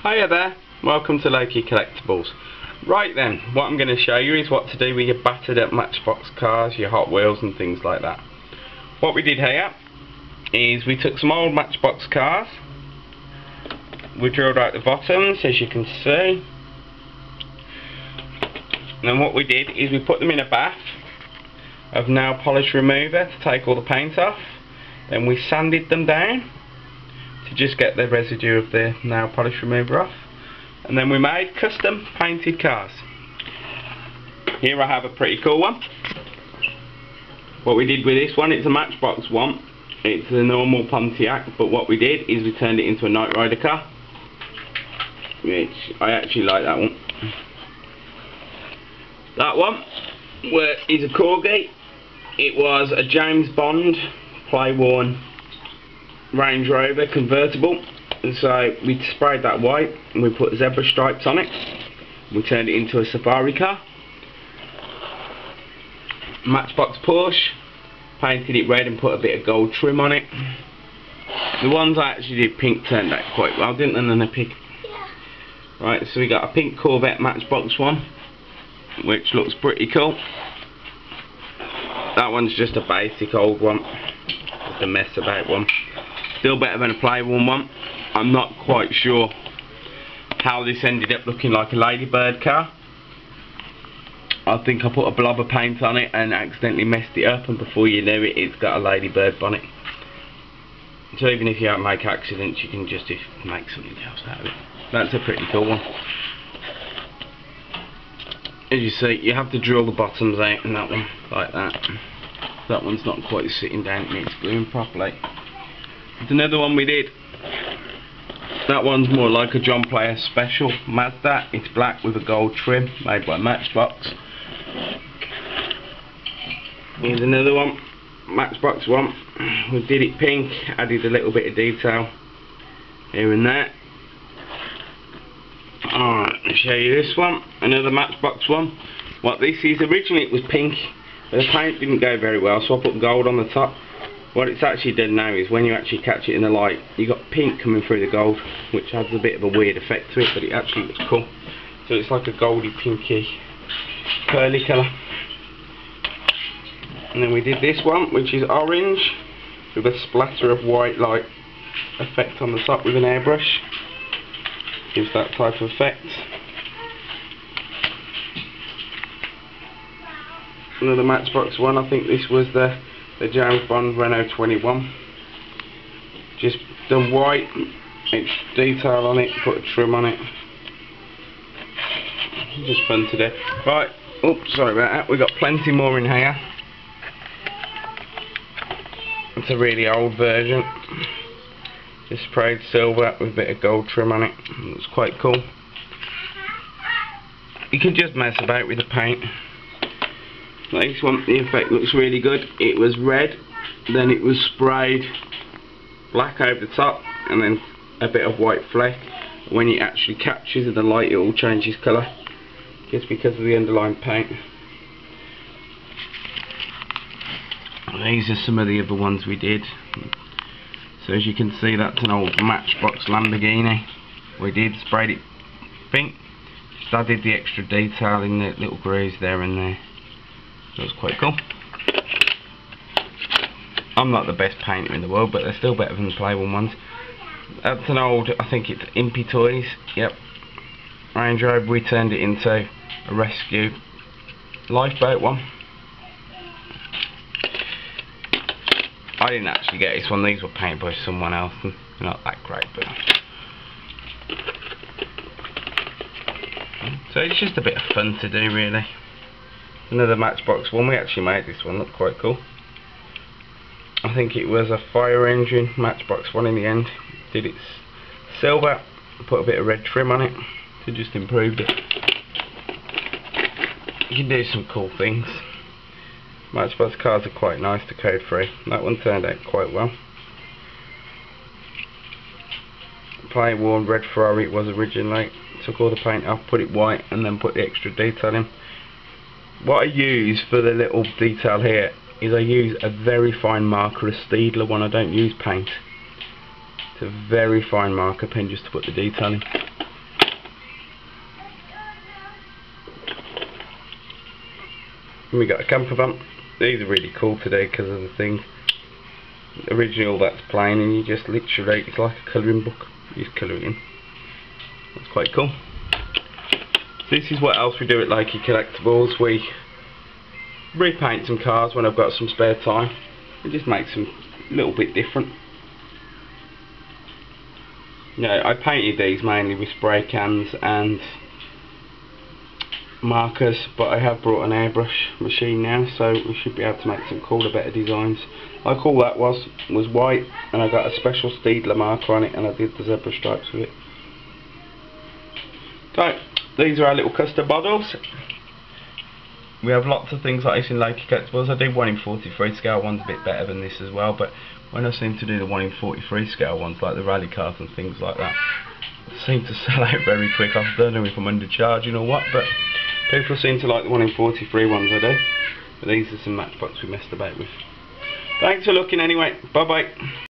Hiya there, welcome to Loki Collectibles. Right then, what I'm going to show you is what to do with your battered up Matchbox cars, your Hot Wheels and things like that. What we did here is we took some old Matchbox cars, we drilled out the bottoms as you can see, and then what we did is we put them in a bath of nail polish remover to take all the paint off. Then we sanded them down to just get the residue of the nail polish remover off, and then we made custom painted cars. Here I have a pretty cool one. What we did with this one, it's a Matchbox one, it's a normal Pontiac, but what we did is we turned it into a Knight Rider car, which I actually like that one. That one is a corgi. It was a James Bond playworn Range Rover convertible, and so we sprayed that white and we put zebra stripes on it. We turned it into a safari car. Matchbox Porsche, painted it red and put a bit of gold trim on it. The ones I actually did pink turned out quite well, didn't they? And a pink. Right, so we got a pink Corvette Matchbox one, which looks pretty cool. That one's just a basic old one, just a mess about one. Still better than a playworn one. I'm not quite sure how this ended up looking like a Ladybird car. I think I put a blob of paint on it and accidentally messed it up, and before you know it, it's got a Ladybird bonnet. So even if you don't make accidents, you can just make something else out of it. That's a pretty cool one. As you see, you have to drill the bottoms out in that one, like that. That one's not quite sitting down, it needs gluing properly. There's another one we did. That one's more like a John Player Special Mazda. It's black with a gold trim, made by Matchbox. Here's another one, Matchbox one. We did it pink, added a little bit of detail here and there. Alright, I'll show you this one, another Matchbox one. What this is, originally it was pink, but the paint didn't go very well, so I put gold on the top. What it's actually done now is when you actually catch it in the light, you got pink coming through the gold, which adds a bit of a weird effect to it, but it actually looks cool. So it's like a goldy pinky pearly colour. And then we did this one, which is orange with a splatter of white light effect on the top with an airbrush. Gives that type of effect. Another Matchbox one, I think this was the James Bond Renault 21. Just done white, it's detail on it, put a trim on it. Just fun to do. Right, oops, sorry about that, we've got plenty more in here. It's a really old version. Just sprayed silver with a bit of gold trim on it. It's quite cool. You can just mess about with the paint. This one, the effect looks really good. It was red, then it was sprayed black over the top, and then a bit of white fleck. When it actually captures in the light, it all changes colour, just because of the underlying paint. These are some of the other ones we did. So as you can see, that's an old Matchbox Lamborghini. We did sprayed it pink, just added the extra detail in the little grooves there and there. So it's quite cool. I'm not the best painter in the world, but they're still better than the playworn ones. That's an old, I think it's Impy Toys, yep, Range Rover. We turned it into a rescue lifeboat one. I didn't actually get this one, these were painted by someone else, and they're not that great, but so it's just a bit of fun to do, really. Another Matchbox one, we actually made this one look quite cool. I think it was a fire engine Matchbox one in the end. Did it silver, put a bit of red trim on it to just improve it. You can do some cool things. Matchbox cars are quite nice to code free. That one turned out quite well. Playworn red Ferrari it was originally. Took all the paint off, put it white, and then put the extra detail in. What I use for the little detail here is I use a very fine marker, a Steedler one. I don't use paint. It's a very fine marker pen just to put the detail in. And we got a camper van. These are really cool today because of the thing. Originally all that's plain and you just literally, it's like a colouring book. You just colour it in. That's quite cool. So this is what else we do at Lakey Collectibles. We repaint some cars when I've got some spare time. We just make some a little bit different. You know, I painted these mainly with spray cans and markers, but I have brought an airbrush machine now, so we should be able to make some cooler, better designs. Like all that was white, and I got a special Steedler marker on it, and I did the zebra stripes with it. So these are our little custom models. We have lots of things like this in Lakey Collectibles. I do 1 in 43 scale ones a bit better than this as well, but when I seem to do the 1 in 43 scale ones, like the rally cars and things like that, seem to sell out very quick. I don't know if I'm undercharging or what, but people seem to like the 1 in 43 ones I do. But these are some matchbox we messed about with. Thanks for looking anyway. Bye bye.